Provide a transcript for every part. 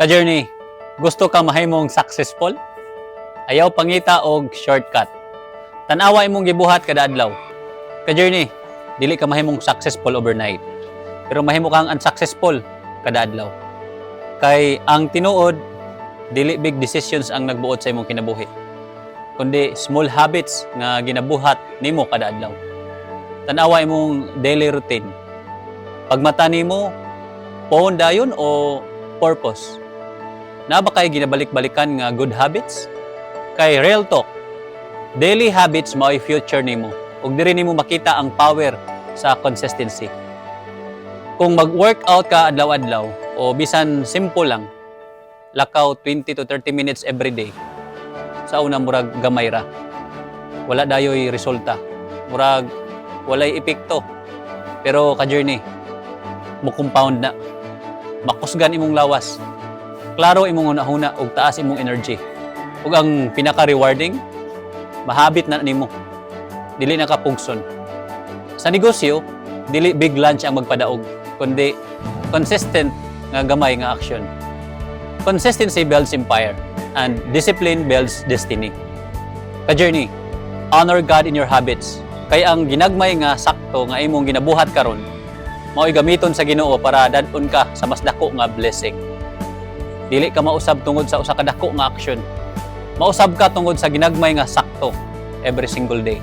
Ka-journey, gusto ka mahimong successful? Ayaw pangita og shortcut. Tanawa imong gibuhat kada adlaw. Ka-journey, dili ka mahimong successful overnight. Pero mahimo kang unsuccessful kada adlaw. Kay ang tinuod, dili big decisions ang nagbuot sa imong kinabuhi, kundi small habits nga ginabuhat nimo kada adlaw. Tanawa imong daily routine. Pagmata nimo, phone dayon o purpose? Na ba kay ginabalik-balikan nga good habits? Kay real talk, daily habits mao'y future nimo ug diri nimo makita ang power sa consistency. Kung mag-workout ka adlaw-adlaw o bisan simple lang, lakaw 20 to 30 minutes every day, sa una murag gamay ra. Wala dayoy resulta. Murag walay epekto. Pero ka-journey, mo compound na. Makusgan imong lawas. Klaro imong hunahuna ug taas imong energy. Ug ang pinaka-rewarding, mahabit na nimo. Dili na ka pugson. Sa negosyo, dili big lunch ang magpadaog, kundi consistent nga gamay nga action. Consistency builds empire and discipline builds destiny. Ka-journey, honor God in your habits. Kay ang ginagmay nga sakto nga imong ginabuhat karon, mao'y gamiton sa Ginoo para dad-on ka sa mas dako nga blessing. Dili ka mausab tungod sa usa ka dako nga action. Mausab ka tungod sa ginagmay nga sakto every single day.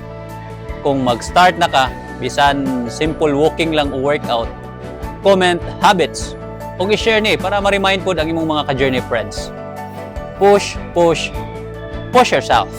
Kung mag-start na ka, bisan simple walking lang o workout, comment habits o i-share ni para ma-remind po ang imong mga ka-journey friends. Push yourself.